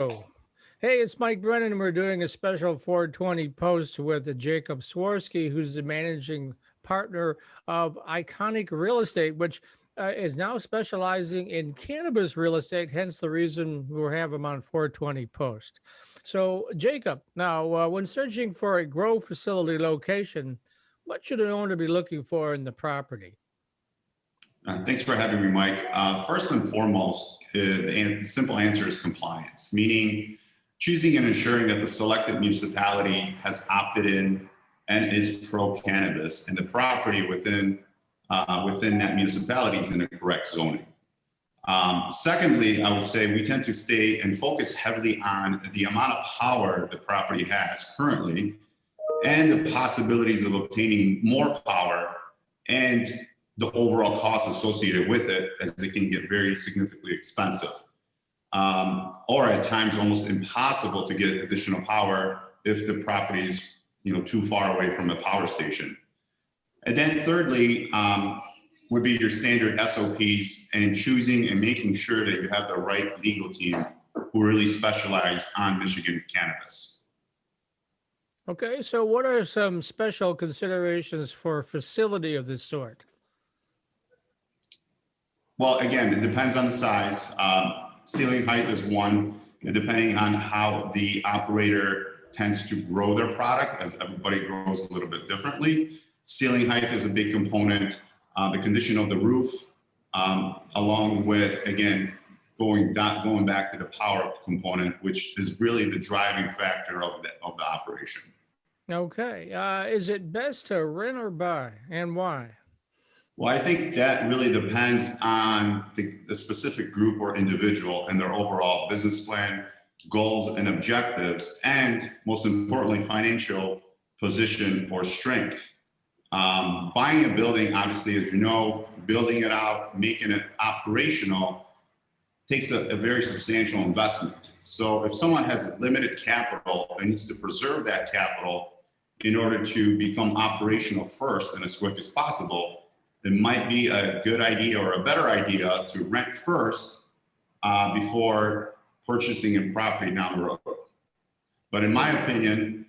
Oh. Hey, it's Mike Brennan, and we're doing a special 420 post with Jacob Swarsky, who's the managing partner of Iconic Real Estate, which is now specializing in cannabis real estate, hence the reason we have him on 420 post. So, Jacob, now, when searching for a grow facility location, what should an owner be looking for in the property? Thanks for having me, Mike. First and foremost, the simple answer is compliance, meaning choosing and ensuring that the selected municipality has opted in and is pro-cannabis, and the property within that municipality is in the correct zoning. Secondly, I would say we tend to stay and focus heavily on the amount of power the property has currently and the possibilities of obtaining more power and the overall cost associated with it, as it can get very significantly expensive, or at times almost impossible to get additional power if the property is too far away from a power station. And then thirdly, would be your standard SOPs and choosing and making sure that you have the right legal team who really specialize on Michigan cannabis. Okay, so what are some special considerations for a facility of this sort? Well, again, it depends on the size. Ceiling height is one, depending on how the operator tends to grow their product, as everybody grows a little bit differently. Ceiling height is a big component. The condition of the roof, along with, again, going back to the power component, which is really the driving factor of the operation. Okay, is it best to rent or buy, and why? Well, I think that really depends on the specific group or individual and their overall business plan, goals and objectives, and most importantly, financial position or strength. Buying a building, obviously, as you know, building it out, making it operational takes a very substantial investment. So if someone has limited capital and needs to preserve that capital in order to become operational first and as quick as possible, it might be a good idea or a better idea to rent first before purchasing a property down the road. But in my opinion,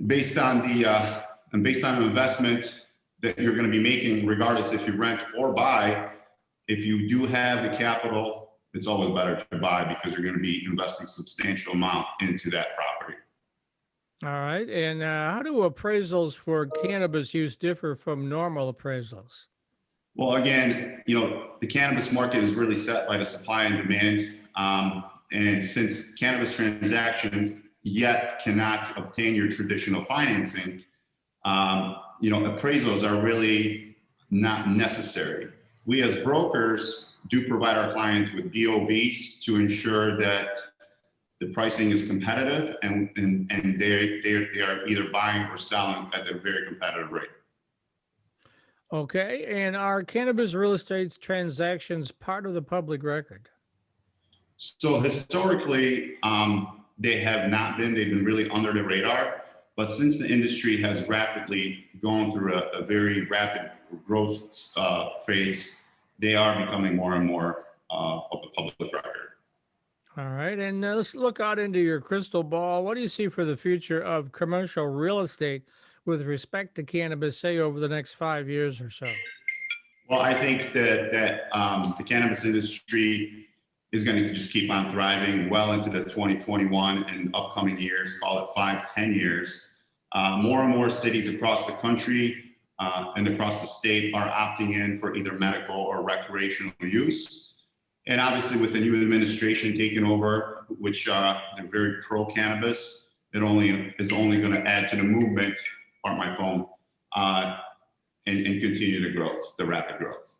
based on the investment that you're going to be making, regardless if you rent or buy, if you do have the capital, it's always better to buy because you're going to be investing substantial amount into that property. All right, and how do appraisals for cannabis use differ from normal appraisals? Well, again, the cannabis market is really set by the supply and demand. And since cannabis transactions yet cannot obtain your traditional financing, appraisals are really not necessary. We as brokers do provide our clients with BOVs to ensure that the pricing is competitive and they are either buying or selling at a very competitive rate. Okay, and are cannabis real estate transactions part of the public record? So historically, they have not been. They've been really under the radar. But since the industry has rapidly gone through a very rapid growth phase, they are becoming more and more of the public record. All right, and let's look out into your crystal ball. What do you see for the future of commercial real estate with respect to cannabis, say over the next 5 years or so? Well, I think that the cannabis industry is going to just keep on thriving well into the 2021 and upcoming years, call it 5, 10 years. More and more cities across the country and across the state are opting in for either medical or recreational use. And obviously with the new administration taking over, which they're very pro-cannabis, it is only going to add to the movement, pardon my phone, and continue the rapid growth.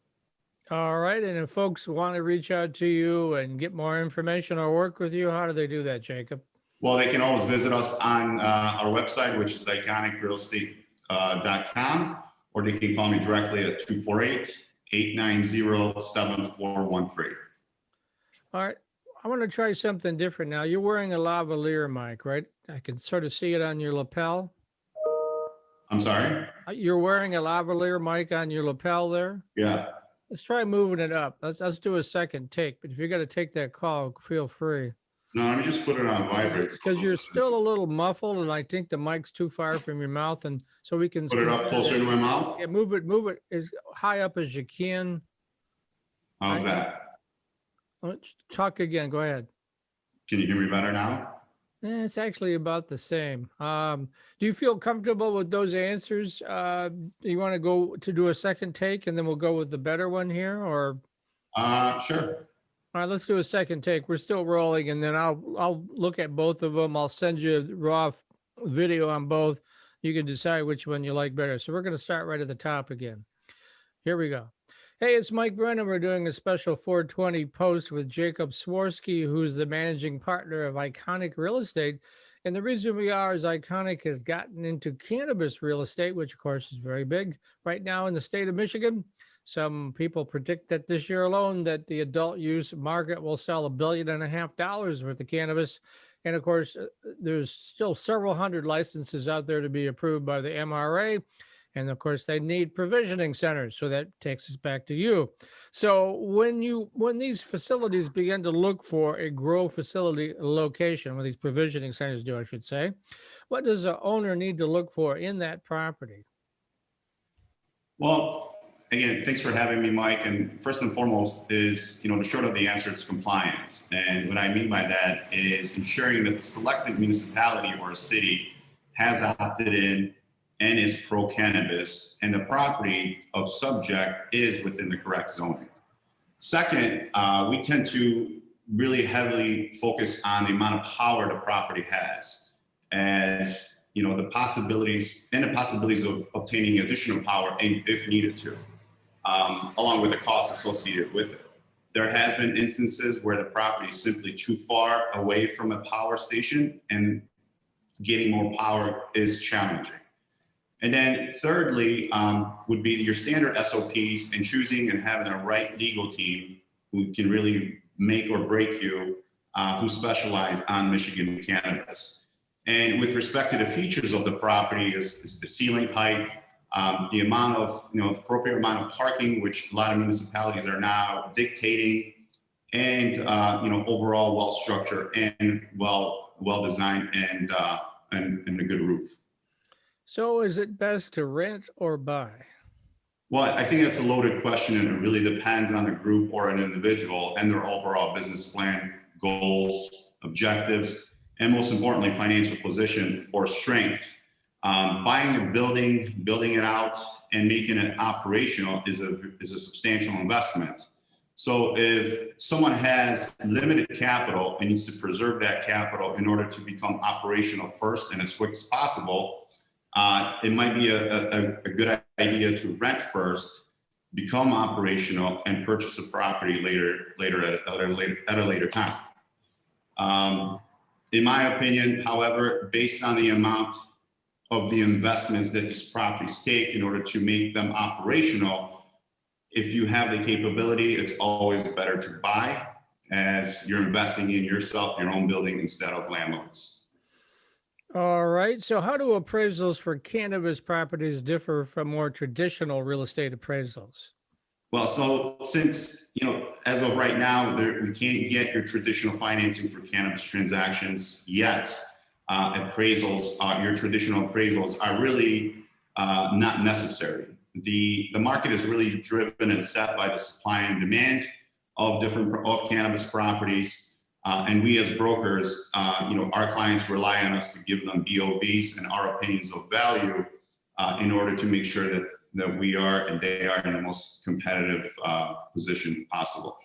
All right, and if folks want to reach out to you and get more information or work with you, how do they do that, Jacob? Well, they can always visit us on our website, which is iconicrealestate.com, or they can call me directly at 248-890-7413. All right, I want to try something different now. You're wearing a lavalier mic, right? I can sort of see it on your lapel. I'm sorry? You're wearing a lavalier mic on your lapel there? Yeah. Let's try moving it up. Let's do a second take. But if you're going to take that call, feel free. No, let me just put it on vibrate. Because you're still a little muffled, and I think the mic's too far from your mouth, and so we can Put it up consider closer that. to my mouth. Yeah, move it as high up as you can. How's that? Talk again. Go ahead. Can you hear me better now? It's actually about the same. Do you feel comfortable with those answers? Do you want to go to do a second take, and then we'll go with the better one here, or? Sure. All right, let's do a second take. We're still rolling, and then I'll look at both of them. I'll send you a raw video on both. You can decide which one you like better. So we're going to start right at the top again. Here we go. Hey, it's Mike Brennan. We're doing a special 420 post with Jacob Swarsky, who's the managing partner of Iconic Real Estate. And the reason we are is Iconic has gotten into cannabis real estate, which of course is very big right now in the state of Michigan. Some people predict that this year alone that the adult use market will sell $1.5 billion worth of cannabis. And of course, there's still several hundred licenses out there to be approved by the MRA. And of course, they need provisioning centers. So that takes us back to you. So when these facilities begin to look for a grow facility location, when these provisioning centers do, I should say, what does the owner need to look for in that property? Well, again, thanks for having me, Mike. And first and foremost is, the short of the answer is compliance. And what I mean by that is ensuring that the selected municipality or a city has opted in and is pro-cannabis, and the property of subject is within the correct zoning. Second, we tend to really heavily focus on the amount of power the property has, as the possibilities of obtaining additional power if needed to, along with the costs associated with it. There has been instances where the property is simply too far away from a power station, and getting more power is challenging. And then thirdly, would be your standard SOPs and choosing and having a right legal team who can really make or break you, who specialize on Michigan cannabis. And with respect to the features of the property is the ceiling height, the amount of, the appropriate amount of parking, which a lot of municipalities are now dictating, and, overall well-structured and well-designed and a good roof. So is it best to rent or buy? Well, I think that's a loaded question, and it really depends on the group or an individual and their overall business plan, goals, objectives, and most importantly, financial position or strength. Buying a building, building it out, and making it operational is a substantial investment. So if someone has limited capital and needs to preserve that capital in order to become operational first and as quick as possible, it might be a good idea to rent first, become operational, and purchase a property later at a later time. In my opinion, however, based on the amount of the investments that these properties take in order to make them operational, if you have the capability, it's always better to buy, as you're investing in yourself, your own building, instead of landlords. All right. So how do appraisals for cannabis properties differ from more traditional real estate appraisals? Well, so since, as of right now, we can't get your traditional financing for cannabis transactions yet, your traditional appraisals are really not necessary. The market is really driven and set by the supply and demand of cannabis properties. And we as brokers, our clients rely on us to give them BOVs and our opinions of value in order to make sure that we are and they are in the most competitive position possible.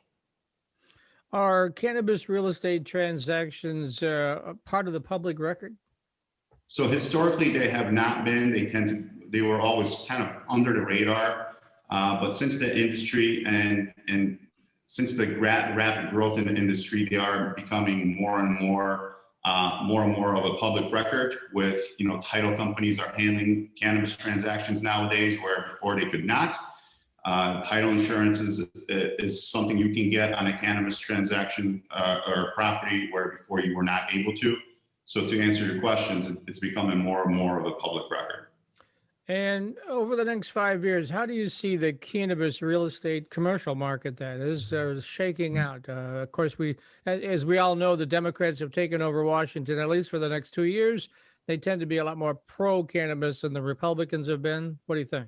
Are cannabis real estate transactions part of the public record? So historically, they have not been. They were always kind of under the radar. But since the industry and since the rapid growth in the industry, they are becoming more and more of a public record. With title companies are handling cannabis transactions nowadays, where before they could not. Title insurance is something you can get on a cannabis transaction or property where before you were not able to. So to answer your questions, it's becoming more and more of a public record. And over the next 5 years, how do you see the cannabis real estate commercial market that is shaking out? Of course, as we all know, the Democrats have taken over Washington, at least for the next 2 years. They tend to be a lot more pro cannabis than the Republicans have been. What do you think?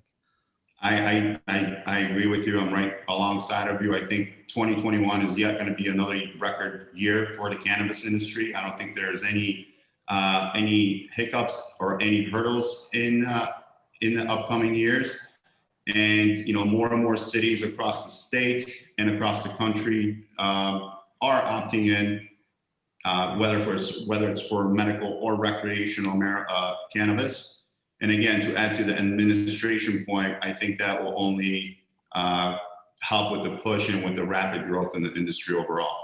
I agree with you. I'm right alongside of you. I think 2021 is yet going to be another record year for the cannabis industry. I don't think there's any hiccups or any hurdles in the upcoming years. And more and more cities across the state and across the country are opting in, whether it's for medical or recreational cannabis. And again, to add to the administration point, I think that will only help with the push and with the rapid growth in the industry overall.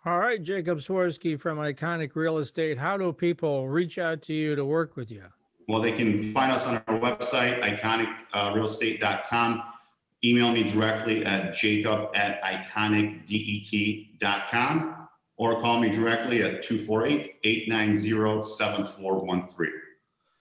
All right, Jacob Swirsky from Iconic Real Estate. How do people reach out to you to work with you? Well, they can find us on our website, iconicrealestate.com. Email me directly at jacob@iconicdet.com or call me directly at 248-890-7413.